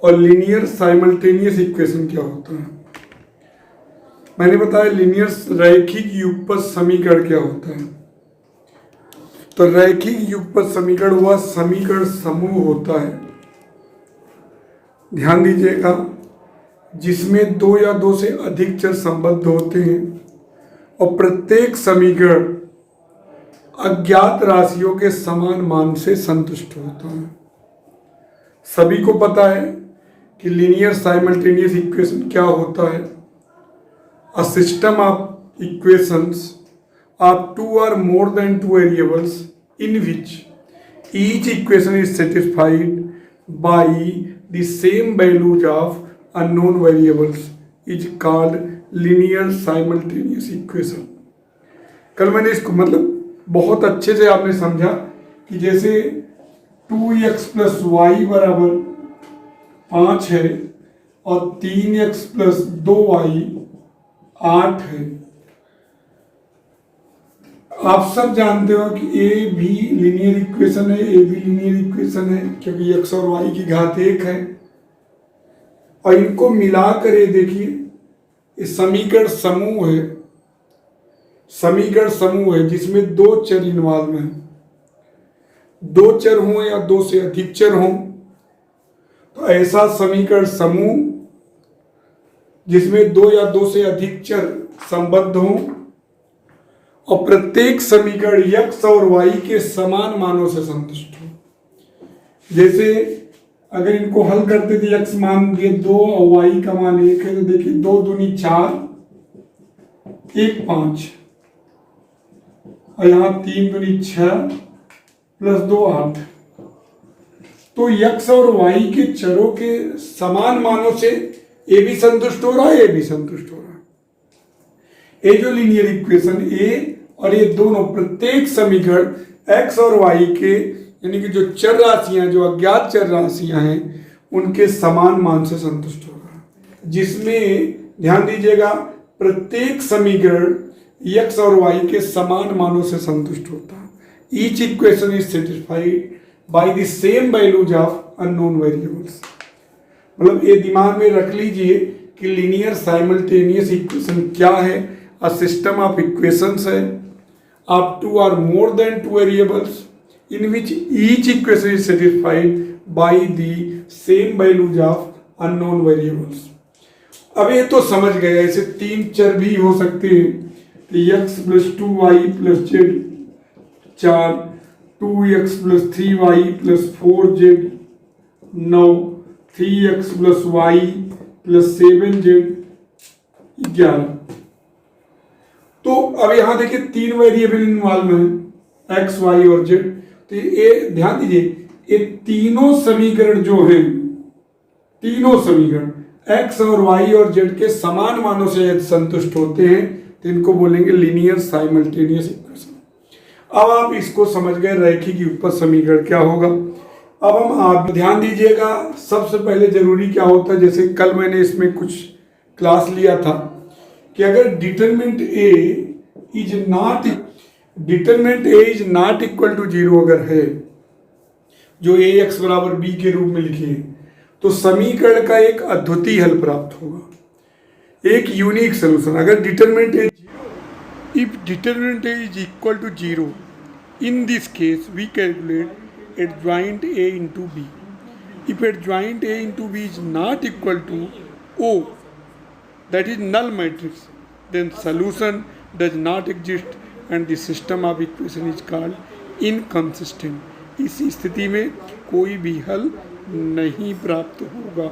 और linear simultaneous equation क्या होता है। मैंने बताया लीनियर रैखिक युगपत समीकरण क्या होता है। तो रैखिक युगपत समीकरण वह समीकरण समूह होता है, ध्यान दीजिएगा, जिसमें दो या दो से अधिक चर संबद्ध होते हैं और प्रत्येक समीकरण अज्ञात राशियों के समान मान से संतुष्ट होता है। सभी को पता है कि लीनियर साइमल्टेनियस इक्वेशन क्या होता है। A system of equations of two or more than two variables in which each equation is satisfied by the same values of unknown variables is called linear simultaneous equation। कल मैंने इसको मतलब बहुत अच्छे से आपने समझा कि जैसे 2x + y बराबर 5 है और 3x + 2y 8 है। आप सब जानते हो कि a भी लीनियर इक्वेशन है, a भी लीनियर इक्वेशन है क्योंकि x और y की घात 1 है। और इनको मिलाकर ये देखिए, इस समीकरण समूह है, समीकरण समूह है जिसमें दो चर इन्वॉल्व हैं। दो चर हों या दो से अधिक चर हों, तो ऐसा समीकरण समूह जिसमें दो या दो से अधिक चर संबद्ध हों और प्रत्येक समीकरण x और y के समान मानों से संतुष्ट हो। जैसे अगर इनको हल करते थे, x मान दिए 2 और y का मान 1 है, तो देखिए 2 दूनी 4, 1 5 और यहाँ 3 दूनी 6 + 2 8। तो x और y के चरों के समान मानों से a भी संतुष्ट हो रहा है, a भी संतुष्ट हो रहा है। ये जो लीनियर इक्वेशन a और ये दोनों प्रत्येक समीकरण x और y के यानी कि जो चर राशियां, जो अज्ञात चर राशियां हैं, उनके समान मान से संतुष्ट हो रहा है। जिसमें ध्यान दीजिएगा प्रत्येक समीकरण x और y के समान मानों से संतुष्ट होता है। Each equation is satisfied by the same values of unknown variables. मतलब ये दिमाग में रख लीजिए कि लीनियर साइमल्टेनियस इक्वेशन क्या है। अ सिस्टम ऑफ इक्वेशंस है of two or more than two variables in which each equation is satisfied by the same values of unknown variables। अब ये तो समझ गए, ऐसे तीन चर भी हो सकते हैं, तो x + 2y + z 4, 2x + 3y + 4z 9, 3x + y + 7z 11। तो अब यहां देखिए तीन वेरिएबल इन्वॉल्व हैं, x, y और z। तो ये ध्यान दीजिए, ये तीनों समीकरण जो हैं, तीनों समीकरण x और y और z के समान मानों से यदि संतुष्ट होते हैं तो इनको बोलेंगे लीनियर साइमल्टेनियस इक्वेशन। अब आप इसको समझ गए रैखिक युगपत समीकरण क्या होगा। अब हम आप ध्यान दीजिएगा, सबसे पहले जरूरी क्या होता है, जैसे कल मैंने इसमें कुछ क्लास लिया था कि अगर determinant a is not equal to 0 अगर है, जो ax = b के रूप में लिखिए, तो समीकरण का एक अद्वितीय हल प्राप्त होगा, एक यूनिक सॉल्यूशन। अगर determinant a if determinant a is equal to 0, in this case we calculate adjoint a into b। if adjoint a into b is not equal to O, that is null matrix, then solution does not exist and the system of equation is called inconsistent। इस स्थिति में कोई भी हल नहीं प्राप्त होगा।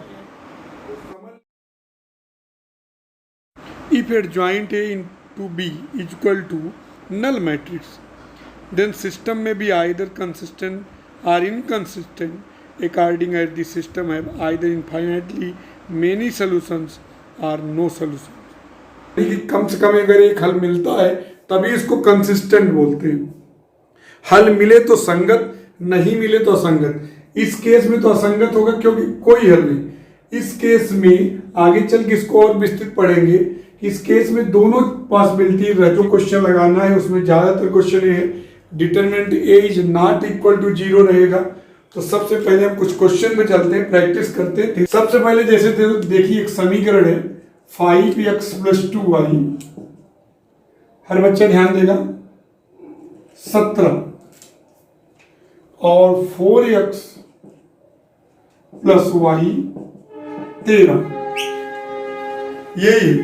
if adjoint a into b is equal to null matrix, then system may be either consistent or inconsistent according as the system have either infinitely many solutions or no solutions। कम से कम अगर एक हल मिलता है तभी इसको कंसिस्टेंट बोलते हैं। हल मिले तो संगत, नहीं मिले तो असंगत। इस केस में तो असंगत होगा क्योंकि कोई हल नहीं। इस केस में आगे चल के इसको और विस्तृत पढ़ेंगे। इस केस में दोनों पॉसिबिलिटी जो क्वेश्चन लगाना है उसमें ज्यादातर क्वेश्चन ये है determinant a is not equal to 0 रहेगा, तो सबसे पहले हम कुछ क्वेश्चन में चलते हैं, प्रैक्टिस करते हैं। सबसे पहले जैसे देखिए एक समीकरण है 5x + 2y, हर बच्चा ध्यान देगा, 17 और 4x + y 13, यही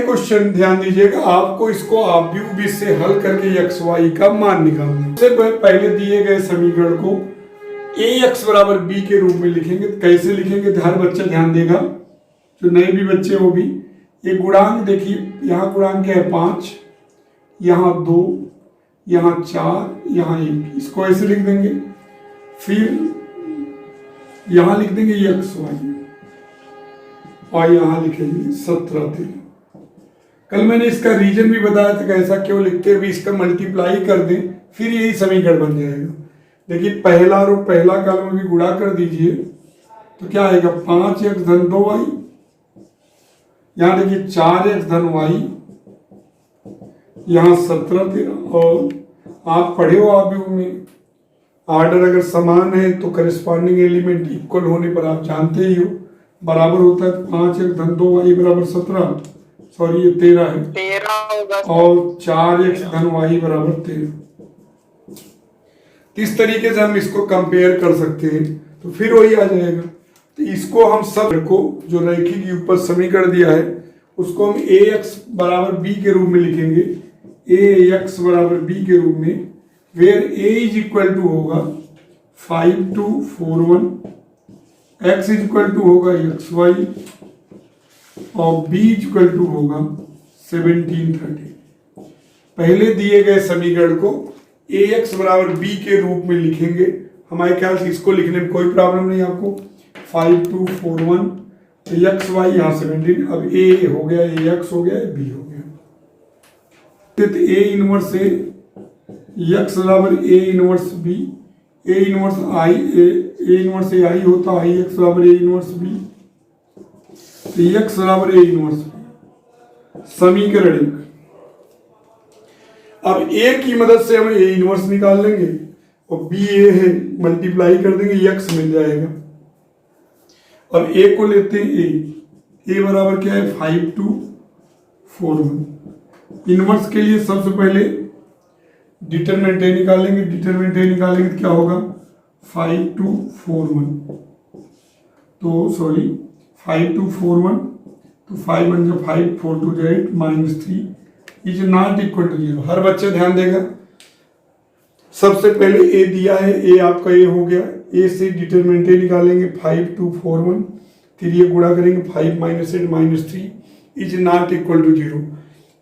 क्वेश्चन ध्यान दीजिएगा। आपको इसको आव्यूह से हल करके x y का मान निकालना है। सबसे पहले दिए गए समीकरण को ax = b के रूप में लिखेंगे। कैसे लिखेंगे हर बच्चा ध्यान देगा, जो नए भी बच्चे वो भी। ये गुणांक देखिए, यहाँ गुणांक क्या है 5, यहाँ 2, यहाँ 4, यहाँ 1, इसको ऐसे लिख देंगे। फिर यहाँ लिख देंगे x y और यहाँ लिखेंगे 17 13। कल मैंने इसका रीजन भी बताया था कैसा क्यों लिखते हैं, इसका मल्टीप्लाई कर दें फिर यही समीकरण बन जाएगा। देखिए पहला और पहला कॉलम भी गुणा कर दीजिए तो क्या आएगा 5x + 2y, यहाँ देखिए 4x + y, यहाँ 17 13। और आप पढ़े हो आव्यूह में आर्डर अगर समान है तो करस्पॉन्डिंग एलिमेंट इक्वल होने पर आप जानते ही हो बराबर होता है। 5x + 2y = 17, सॉरी ये 13 है, 13 होगा और 4x + y = 13। इस तरीके से हम इसको कंपेयर कर सकते हैं तो फिर वही आ जाएगा। तो इसको हम सब को जो रैखिक युगपत समीकरण दिया है उसको हम ax = b के रूप में लिखेंगे। ax = b के रूप में, वेयर a = होगा 5 2 4 1, x = होगा xy और b = होगा 17 13। पहले दिए गए समीकरण को ax = b के रूप में लिखेंगे। हमारे ख्याल से इसको लिखने में कोई प्रॉब्लम नहीं आपको। 5 2 4 1 तो एक्स वाई यहाँ 17, अब a हो गया, ax हो गया, b हो गया। तो a inverse a, x = a inverse b, a inverse i, a inverse ai होता है, ix = a इनवर्स b, तो x = a इनवर्स b। समीकरण 1। अब a की मदद से हम a इनवर्स निकाल लेंगे और b a है, मल्टीप्लाई कर देंगे, x मिल जाएगा। अब a को लेते हैं a बराबर क्या है 5 2 4 1। इनवर्स के लिए सबसे पहले डिटरमिनेंट a निकालेंगे, डिटरमिनेंट a निकालेंगे तो क्या होगा 5 2 4 1, तो सॉरी 5 2 4 1, तो 5 1 जो 5 4 2 जो 8 -3 इज नॉट इक्वल टू 0। हर बच्चा ध्यान देगा। सबसे पहले a दिया है, a आपका a हो गया, a से डिटरमिनेंट a निकालेंगे 5 2 4 1, फिर ये गुणा करेंगे 5 -8 -3 is not equal to 0।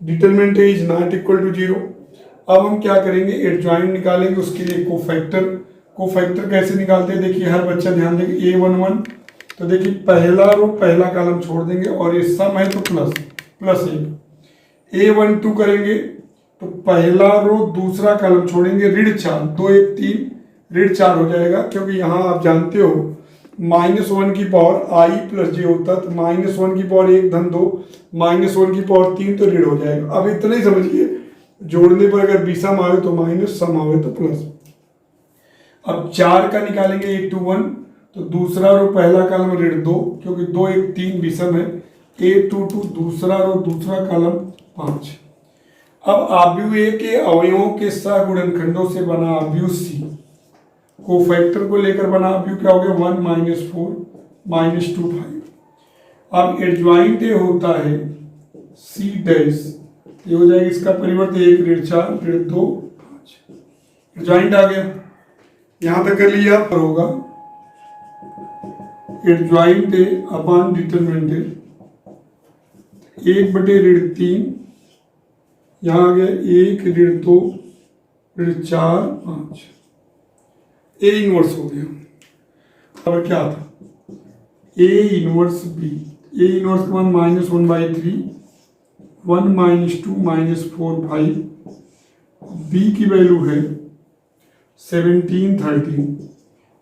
Determinant a is not equal to 0। अब हम क्या करेंगे एडजॉइंट निकालेंगे, उसके लिए कोफैक्टर कैसे निकालते हैं देखिए, हर बच्चा ध्यान देंगे। a11 तो देखिए पहला रो पहला कॉलम छोड़ देंगे और ये सम है तो प्लस 1। a12 करेंगे तो पहला रो दूसरा कॉलम छोड़ेंगे, ऋण 4, 2 1 3 ऋण 4 हो जाएगा, क्योंकि यहाँ आप जानते हो -1 की पावर i + j होता है, तो -1 की पावर 1 धन 2 -1 की पावर 3 तो ऋण हो जाएगा। अब इतना ही समझिए, जोड़ने पर अगर विषम आवे तो माइनस, सम आवे तो प्लस। अब 4 का निकालेंगे a21 तो दूसरा रो पहला कॉलम ऋण 2, क्योंकि 2 1 3 विषम है, a22 दूसरा रो दूसरा कॉलम 5। अब आव्यूह A के अवयवों के सहगुणनखंडों से बना आव्यूह C, कोफैक्टर को लेकर बना आव्यूह क्या हो गया 1 -4 -2 5। अब एडजॉइंट A होता है C डैश, ये हो जाएगा इसका परिवर्त 1 ऋण 4 ऋण 2 5। एडजॉइंट आ गया, यहां तक कर लिया पर होगा adjoint A upon determinant A 1/3, यहाँ आ गया 1 ऋण 2 ऋण 4 5, a इनवर्स हो गया। अब क्या था a inverse b, a inverse का मान -1/3 1 -2 -4 5, b की वैल्यू है 17 13।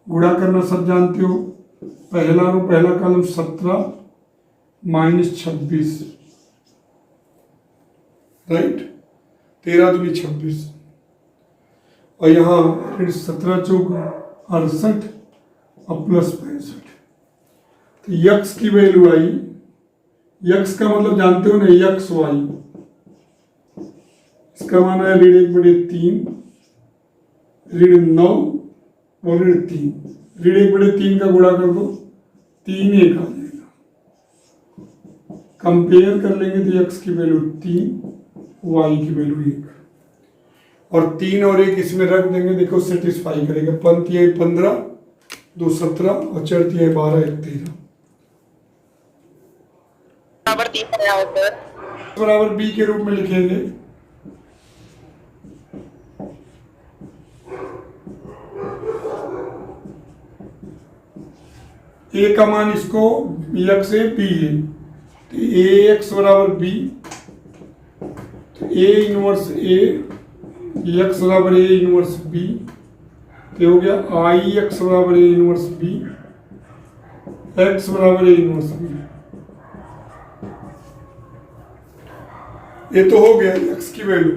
गुणा करना सब जानते हो, पहला रो पहला कॉलम 17 -26 राइट, 13 दूनी 26। और यहाँ ऋण 17 चौक 68 और प्लस 65। तो यक्स की वैल्यू आई, यक्स का मतलब जानते हो ना, यक्स वाई, इसका मान है ऋण 1/3, ऋण 9 और ऋण 3। ऋण 1/3 का गुणा कर दो, 3 1 आ जाएगा। कंपेयर कर लेंगे तो x की वैल्यू 3, y की वैल्यू 1, और 3 और 1 इसमें रख देंगे, देखो सेटिस्फाई करेगा। 5 है 15, 2 17 और 4 है 12, 1 13 बराबर b के रूप में लिखेंगे। a का मान इसको x से b है, तो ax बराबर b, तो a इनवर्स a, x बराबर a इनवर्स b, तो हो गया i x बराबर a इनवर्स b, x बराबर a इनवर्स b। ये तो हो गया x की वैल्यू।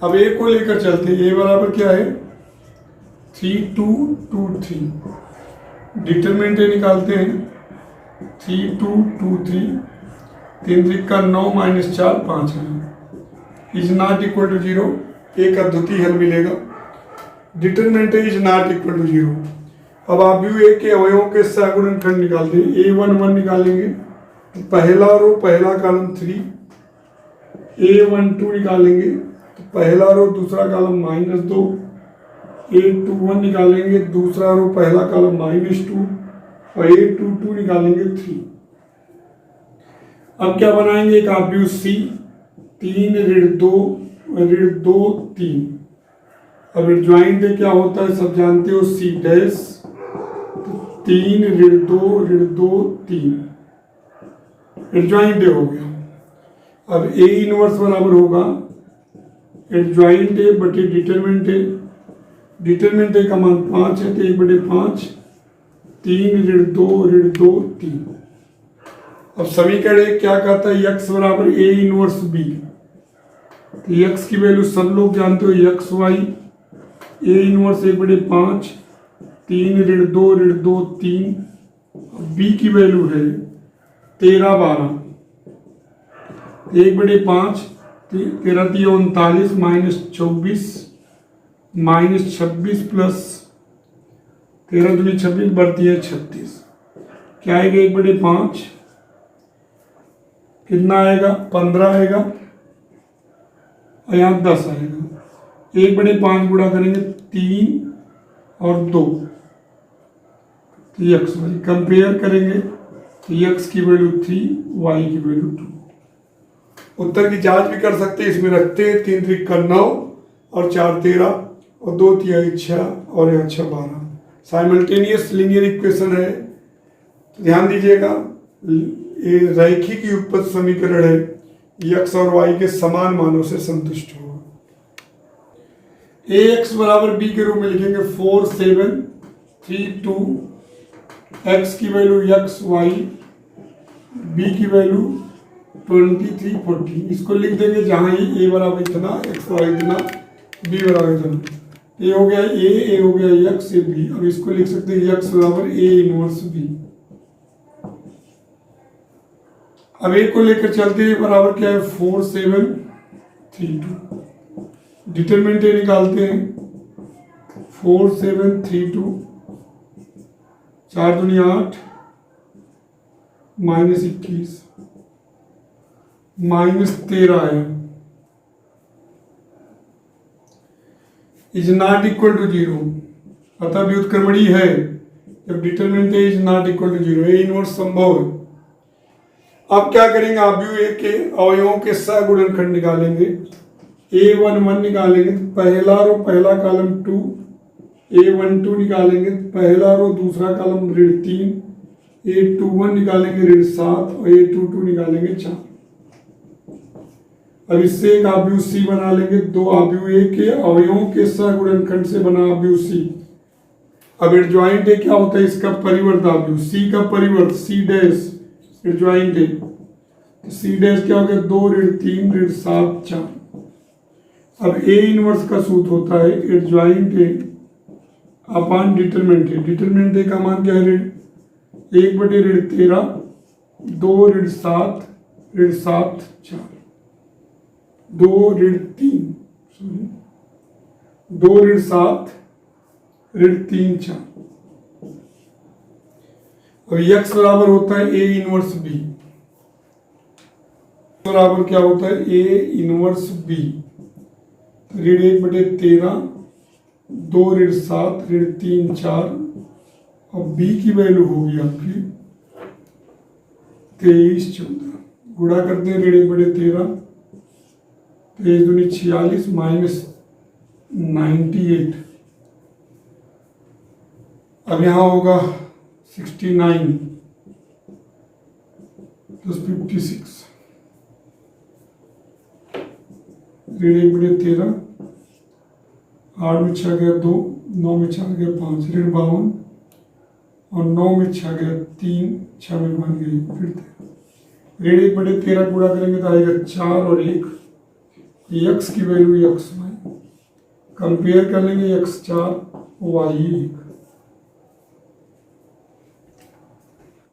अब a को लेकर चलते हैं। a बराबर क्या है 3 2 2 3, डिटरमिनेंट निकालते हैं। 3 2 2 3, 3 3 का 9 - 4 5 है, इज नॉट इक्वल टू 0। एक अद्वितीय हल मिलेगा। Determinant is not equal to 0। अब आप भी ए के अवयवों के सहगुणनखंड निकालते हैं। a11 निकालेंगे तो पहला रो पहला कॉलम 3, a12 निकालेंगे तो पहला रो दूसरा कॉलम -2, a21 निकालेंगे दूसरा रो पहला कॉलम -2 और a22 निकालेंगे 3। अब क्या बनाएंगे, एक आव्यूह C, 3 ऋण 2 ऋण 2 3। अब ज्वाइंट क्या होता है सब जानते हो, C डैश, 3 ऋण 2 ऋण 2 3, ज्वाइंट हो गया। अब A इनवर्स बराबर होगा एडजॉइंट ए बटे डिटरमिनेंट ए। डिटरमिनेंट ए का मान 5 है तो 1/5, 3 ऋण 2 ऋण 2 3। अब समीकरण एक क्या कहता है, x बराबर a इनवर्स b। तो x की वैल्यू सब लोग जानते हो, एक्स वाई, a इनवर्स 1/5, 3 ऋण 2 ऋण 2 3। b की वैल्यू है 13 12, 1/5, 13 3 39 -24 -26 प्लस 13 दूनी 26 बढ़ती है 36। क्या आएगा 1/5, कितना आएगा 15 आएगा और यहाँ 10 आएगा। 1/5 गुणा करेंगे 3 और 2, तो एक्स वाई कंपेयर करेंगे तो एक्स की वैल्यू 3, वाई की वैल्यू 2। उत्तर की जांच भी कर सकते हैं, इसमें रखते हैं 3 3 का 9 और 4 13 और 2 3 6 और यहाँ 6 12। साइमल्टेनियस लीनियर इक्वेशन है, तो ध्यान दीजिएगा ये रैखिक युगपत समीकरण है, एक्स और वाई के समान मानों से संतुष्ट होगा। ax बराबर b के रूप में लिखेंगे 4 7 3 2, x की वैल्यू x y, b की वैल्यू 23 40। इसको लिख देंगे जहां ये a बराबर इतना, x y इतना, b बराबर इतना। ये हो गया a हो गया x, ये b। अब इसको लिख सकते हैं x बराबर a इनवर्स b। अब एक को लेकर चलते हैं, बराबर क्या है 4 7 3 2। डिटरमिनेंट निकालते हैं 4 7 3 2, 4 दूनी 8 -21 -13 है, इज नॉट इक्वल टू 0। अतः व्युत्क्रमणीय है जब determinant is not equal to 0, A inverse संभव है। अब क्या करेंगे, आव्यूह ए के अवयवों के सहगुणनखंड निकालेंगे। a11 निकालेंगे तो पहला रो पहला कॉलम 2, a12 निकालेंगे तो पहला रो दूसरा कॉलम ऋण 3, a21 निकालेंगे ऋण 7 और a22 निकालेंगे 4। अब इससे एक आव्यूह C बना लेंगे, दो आव्यूह ए के अवयवों के सहगुणनखंड से बना आव्यूह C। अब एडजॉइंट ए क्या होता है, इसका परिवर्त आव्यूह, C का परिवर्त C डैश एडजॉइंट ए, तो C डैश क्या हो गया 2 ऋण 3 ऋण 7 4। अब ए इनवर्स का सूत्र होता है adjoint A upon determinant A. Determinant A का मान क्या है? ऋण 1/13, 2 ऋण 7 ऋण 7 4, 2 ऋण 3 सॉरी 2 ऋण 7 ऋण 3 4। अब x बराबर होता है ए इनवर्स बी। बराबर क्या होता है? A inverse B. ऋण 1/13, 2 ऋण 7 ऋण 3 4। अब बी की वैल्यू होगी आपकी 23 14। गुणा करते हैं ऋण 1/13, 23 दूनी 46 माइनस 98। अब यहां होगा 69 प्लस 56। ऋण 1/13, 8 में 6 गया 2, 9 में 4 गया 5, ऋण 52 और 9 में 6 गया 3, 6 में 5 गया फिर 13। ऋण 1/13 गुणा करेंगे तो आएगा 4 और 1। x की वैल्यू x y कंपेयर कर लेंगे x 4 y 1।